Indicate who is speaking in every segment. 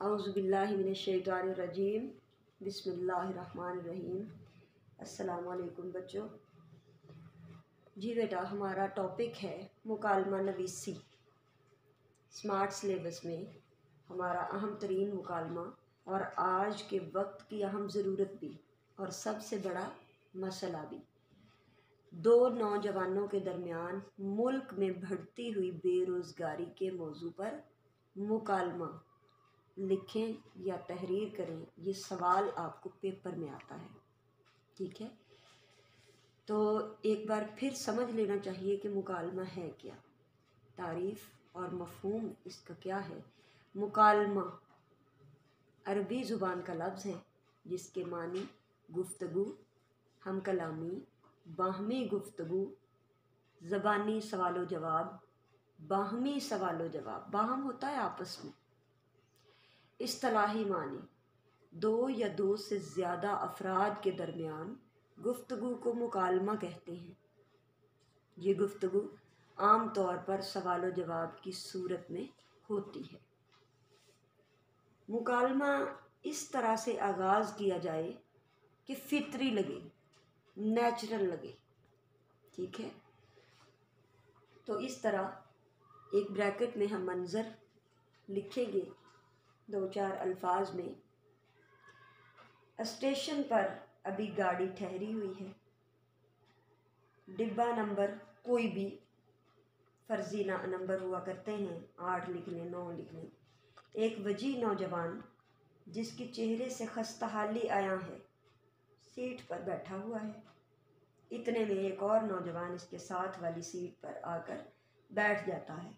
Speaker 1: औज़ुबिल्लाहि मिनश्शैतानिर्रजीम बिस्मिल्लाहिर्रहमानिर्रहीम। अस्सलामु अलैकुम बच्चों। जी बेटा, हमारा टॉपिक है मुकालमा नवीसी। स्मार्ट सिलेबस में हमारा अहम तरीन मुकालमा और आज के वक्त की अहम ज़रूरत भी और सबसे बड़ा मसला भी, दो नौजवानों के दरमियान मुल्क में बढ़ती हुई बेरोज़गारी के मौजू पर मुकालमा लिखें या तहरीर करें। ये सवाल आपको पेपर में आता है, ठीक है। तो एक बार फिर समझ लेना चाहिए कि मुकालमा है क्या, तारीफ़ और मफ़हूम इसका क्या है। मुकालमा अरबी ज़ुबान का लफ्ज़ है जिसके मानी गुफ्तगू, हम कलामी, बाहमी गुफ्तगू, ज़बानी सवालो जवाब, बाहमी सवालो जवाब। बाहम होता है आपस में। इस्तिलाही मानी दो या दो से ज़्यादा अफराद के दरमियान गुफ्तगू को मुकालमा कहते हैं। ये गुफ्तगू आम तौर पर सवालो जवाब की सूरत में होती है। मुकालमा इस तरह से आगाज़ किया जाए कि फितरी लगे, नेचुरल लगे, ठीक है। तो इस तरह एक ब्रैकेट में हम मंज़र लिखेंगे दो चार अल्फाज में। स्टेशन पर अभी गाड़ी ठहरी हुई है। डिब्बा नंबर कोई भी फर्जी नंबर हुआ करते हैं, 8 लिख लें, 9 लिख लें। एक वजी नौजवान जिसके चेहरे से खस्ताहाली आया है सीट पर बैठा हुआ है। इतने में एक और नौजवान इसके साथ वाली सीट पर आकर बैठ जाता है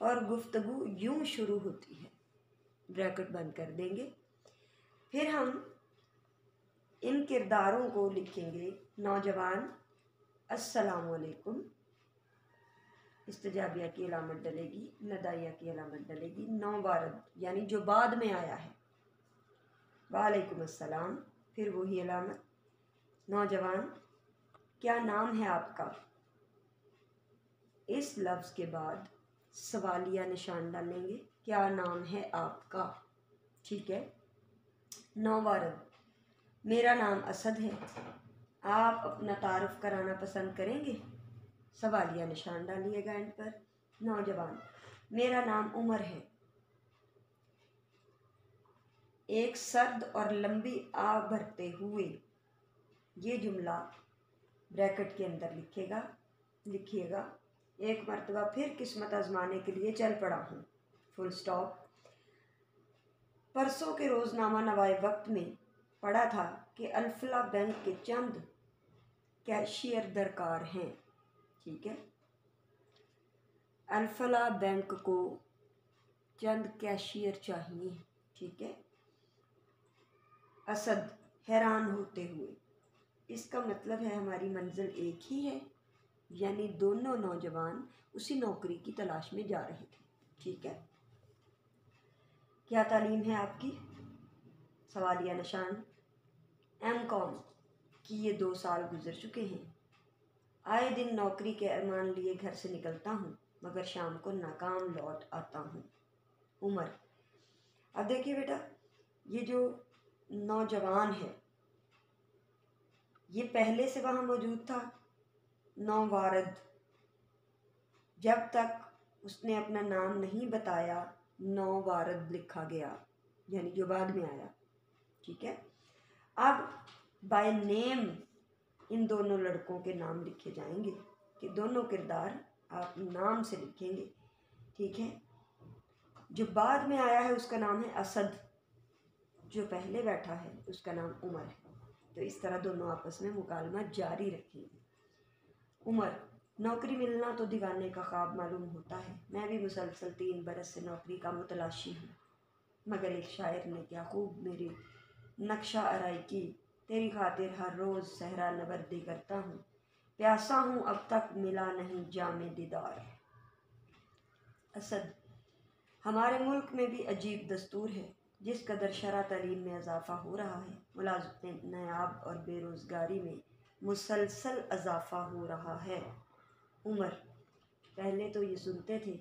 Speaker 1: और गुफ्तगू यूं शुरू होती है। ब्रैकेट बंद कर देंगे। फिर हम इन किरदारों को लिखेंगे। नौजवान अस्सलामु अलैकुम, इस्तिजाबिया की अलामत डलेगी, नदाइया की अलामत डलेगी। नौवारद यानी जो बाद में आया है, वालेकुम अस्सलाम, फिर वही अलामत। नौजवान क्या नाम है आपका, इस लफ्ज़ के बाद सवालिया निशान डालेंगे, क्या नाम है आपका, ठीक है। नौवारद मेरा नाम असद है, आप अपना तारुफ कराना पसंद करेंगे, सवालिया निशान डालिएगा एंड पर। नौजवान मेरा नाम उमर है, एक सर्द और लंबी आग भरते हुए। ये जुमला ब्रैकेट के अंदर लिखिएगा। एक मरतबा फिर किस्मत आजमाने के लिए चल पड़ा हूँ, फुल स्टॉप। परसों के रोज़नामा नवाए वक्त में पढ़ा था कि अल्फला बैंक के चंद कैशियर दरकार हैं, ठीक है। अल्फला बैंक को चंद कैशियर चाहिए, ठीक है। असद हैरान होते हुए, इसका मतलब है हमारी मंजिल एक ही है, यानी दोनों नौजवान उसी नौकरी की तलाश में जा रहे थे, ठीक है। क्या तालीम है आपकी, सवालिया निशान। एमकॉम की ये 2 साल गुजर चुके हैं। आए दिन नौकरी के अरमान लिए घर से निकलता हूँ मगर शाम को नाकाम लौट आता हूँ। उमर, अब देखिए बेटा, ये जो नौजवान है ये पहले से वहाँ मौजूद था। नौवारद, जब तक उसने अपना नाम नहीं बताया नौवारद लिखा गया, यानी जो बाद में आया, ठीक है। अब बाय नेम इन दोनों लड़कों के नाम लिखे जाएंगे कि दोनों किरदार आप नाम से लिखेंगे, ठीक है। जो बाद में आया है उसका नाम है असद, जो पहले बैठा है उसका नाम उमर है। तो इस तरह दोनों आपस में मुकालमा जारी रखेंगे। उमर, नौकरी मिलना तो दीवाने का ख्वाब मालूम होता है। मैं भी मुसलसल 3 बरस से नौकरी का मुतलाशी हूँ, मगर एक शायर ने क्या खूब मेरी नक्शा आराई की। तेरी खातिर हर रोज़ सहरा नवर्दी करता हूँ, प्यासा हूँ अब तक मिला नहीं जामे दीदार। असद, हमारे मुल्क में भी अजीब दस्तूर है, जिस कदर शरअ तालीम में इजाफ़ा हो रहा है, मुलाज़िमत नायाब और बेरोज़गारी में मुसलसल इजाफ़ा हो रहा है। उमर, पहले तो ये सुनते थे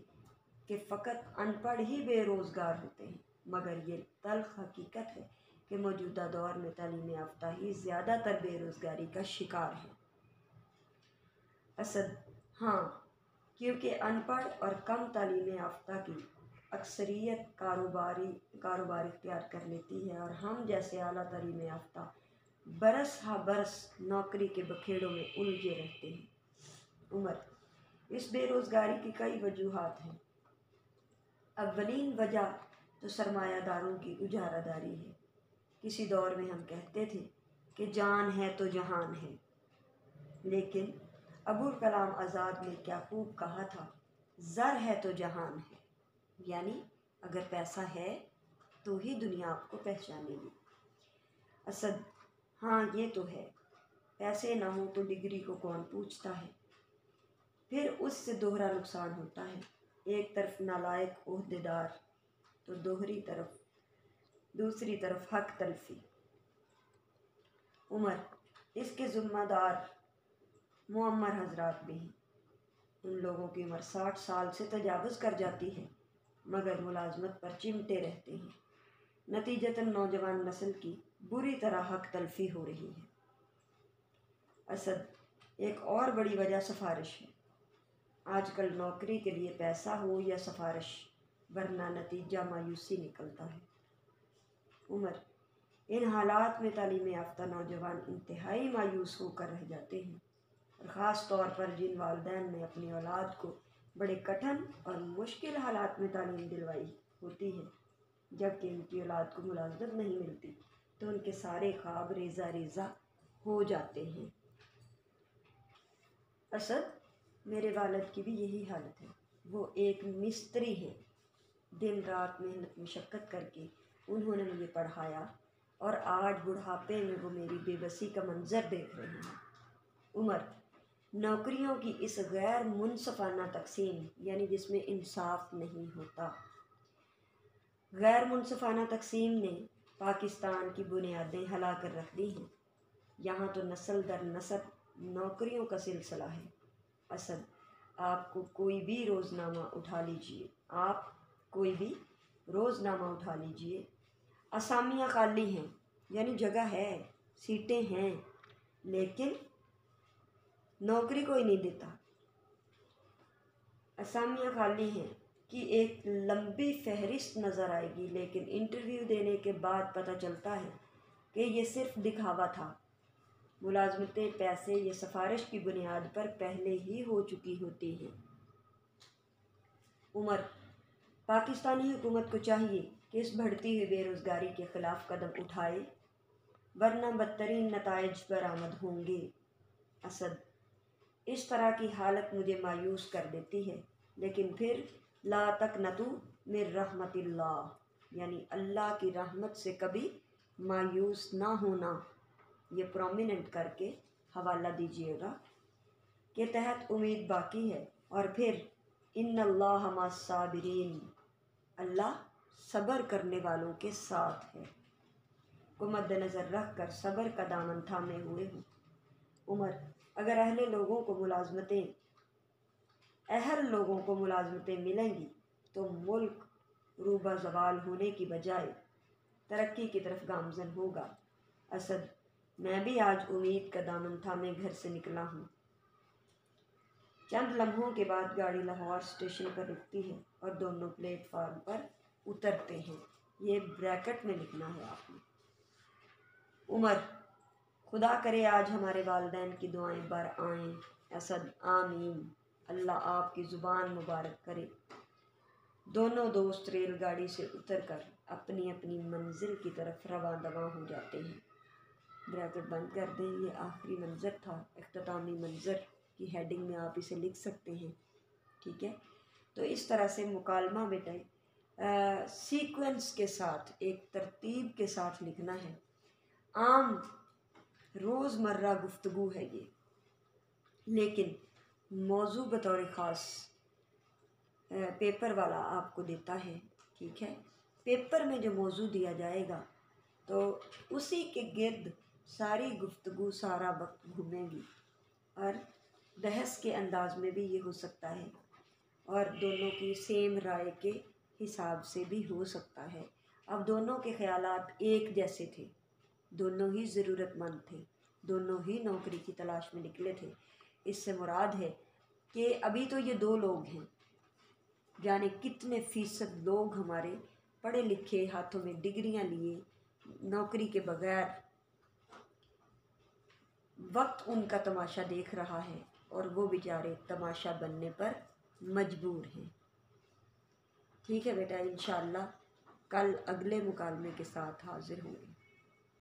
Speaker 1: कि फ़कत अनपढ़ ही बेरोज़गार होते हैं, मगर ये तल्ख हकीकत है कि मौजूदा दौर में तालीम याफ्ता ही ज़्यादातर बेरोज़गारी का शिकार है। असद: हाँ, क्योंकि अनपढ़ और कम तालीम याफ्ता की अक्सरियत कारोबार इख्तियार कर लेती है और हम जैसे आला तालीम याफ्ता बरस हा बरस नौकरी के बखेड़ों में उलझे रहते हैं। उम्र: इस बेरोज़गारी की कई वजूहात हैं। अव्वलीन वजह तो सरमायादारों की उजारादारी है। किसी दौर में हम कहते थे कि जान है तो जहान है, लेकिन अबुल कलाम आज़ाद ने क्या खूब कहा था, ज़र है तो जहान है, यानी अगर पैसा है तो ही दुनिया आपको पहचानेगी। असद: हाँ, ये तो है, पैसे ना हो तो डिग्री को कौन पूछता है। फिर उससे दोहरा नुकसान होता है, एक तरफ नालायक ओहदेदार तो दूसरी तरफ हक तलफी। उम्र: इसके ज़िम्मेदार मुअम्मर हजरात भी हैं। उन लोगों की उम्र 60 साल से तजावुज़ कर जाती है मगर मुलाजमत पर चिमटे रहते हैं। नतीजतन नौजवान नस्ल की बुरी तरह हक तलफी हो रही है। असद: एक और बड़ी वजह सिफारिश है। आजकल नौकरी के लिए पैसा हो या सिफारिश, वरना नतीजा मायूसी निकलता है। उम्र: इन हालात में तालीम याफ्ता नौजवान इंतहाई मायूस होकर रह जाते हैं, और ख़ास तौर पर जिन वालिदैन ने अपनी औलाद को बड़े कठिन और मुश्किल हालात में तालीम दिलवाई होती है, जबकि उनकी औलाद को मुलाज़मत नहीं मिलती तो उनके सारे ख्वाब रेज़ा रेज़ा हो जाते हैं। असद: मेरे वालिद की भी यही हालत है। वो एक मिस्त्री हैं। दिन रात मेहनत मशक्क़त करके उन्होंने मुझे पढ़ाया और आज बुढ़ापे में वो मेरी बेबसी का मंजर देख रहे हैं। उम्र: नौकरियों की इस गैर मुनसफ़ाना तकसीम, यानी जिसमें इंसाफ नहीं होता, गैर मुनसफ़ाना तकसीम ने पाकिस्तान की बुनियादें हिला कर रख दी हैं। यहाँ तो नस्ल दर नस्ल नौकरियों का सिलसिला है। असद: आपको कोई भी रोज़नामा उठा लीजिए, असामियाँ खाली हैं, यानी जगह है, सीटें हैं, लेकिन नौकरी कोई नहीं देता। असामियाँ खाली हैं कि एक लंबी फहरिस्त नज़र आएगी, लेकिन इंटरव्यू देने के बाद पता चलता है कि ये सिर्फ दिखावा था। मुलाजमतें पैसे या सिफारिश की बुनियाद पर पहले ही हो चुकी होती हैं। उम्र: पाकिस्तानी हुकूमत को चाहिए कि इस बढ़ती हुई बेरोज़गारी के ख़िलाफ़ कदम उठाए, वरना बदतरीन नताइज बरामद होंगे। असद: इस तरह की हालत मुझे मायूस कर देती है, लेकिन फिर ला तक़नतू मिन रहमतिल्लाह, यानी अल्लाह की रहमत से कभी मायूस ना होना, ये प्रोमिनेंट करके हवाला दीजिएगा, के तहत उम्मीद बाकी है। और फिर इन्नल्लाह मस्साबिरीन, अल्लाह सब्र करने वालों के साथ है, को मद्देनज़र रख कर सब्र का दामन थामे हुए हूँ। उम्र: अगर अहल लोगों को मुलाजमतें मिलेंगी तो मुल्क रूबा ज़वाल होने की बजाय तरक्की की तरफ गामज़न होगा। असद: मैं भी आज उम्मीद का दामन थामे घर से निकला हूँ। चंद लम्हों के बाद गाड़ी लाहौर स्टेशन पर रुकती है और दोनों प्लेटफार्म पर उतरते हैं। ये ब्रैकेट में लिखना है आपने। उम्र: खुदा करे आज हमारे वालिदैन की दुआएं बर आएँ। असद: आमीन, अल्लाह आपकी ज़ुबान मुबारक करे। दोनों दोस्त रेलगाड़ी से उतरकर अपनी अपनी मंजिल की तरफ रवां दवां हो जाते हैं। ब्रैकेट बंद कर दें। ये आखिरी मंज़र था, इख्तितामी मंज़र की हेडिंग में आप इसे लिख सकते हैं। ठीक है, तो इस तरह से मुकालमा बेटे सीक्वेंस के साथ, एक तरतीब के साथ लिखना है। आम रोज़मर्रा गुफ्तगू है ये, लेकिन मौजू बतौर ख़ास पेपर वाला आपको देता है। ठीक है, पेपर में जो मौजू दिया जाएगा तो उसी के गिर्द सारी गुफ्तगू सारा वक्त घूमेगी, और बहस के अंदाज में भी ये हो सकता है और दोनों की सेम राय के हिसाब से भी हो सकता है। अब दोनों के ख्यालात एक जैसे थे, दोनों ही ज़रूरतमंद थे, दोनों ही नौकरी की तलाश में निकले थे। इससे मुराद है कि अभी तो ये दो लोग हैं, जाने कितने फ़ीसद लोग हमारे पढ़े लिखे, हाथों में डिग्रियां लिए, नौकरी के बगैर वक्त उनका तमाशा देख रहा है और वो बेचारे तमाशा बनने पर मजबूर हैं। ठीक है बेटा, इंशाअल्लाह कल अगले मुकालमे के साथ हाज़िर होंगे।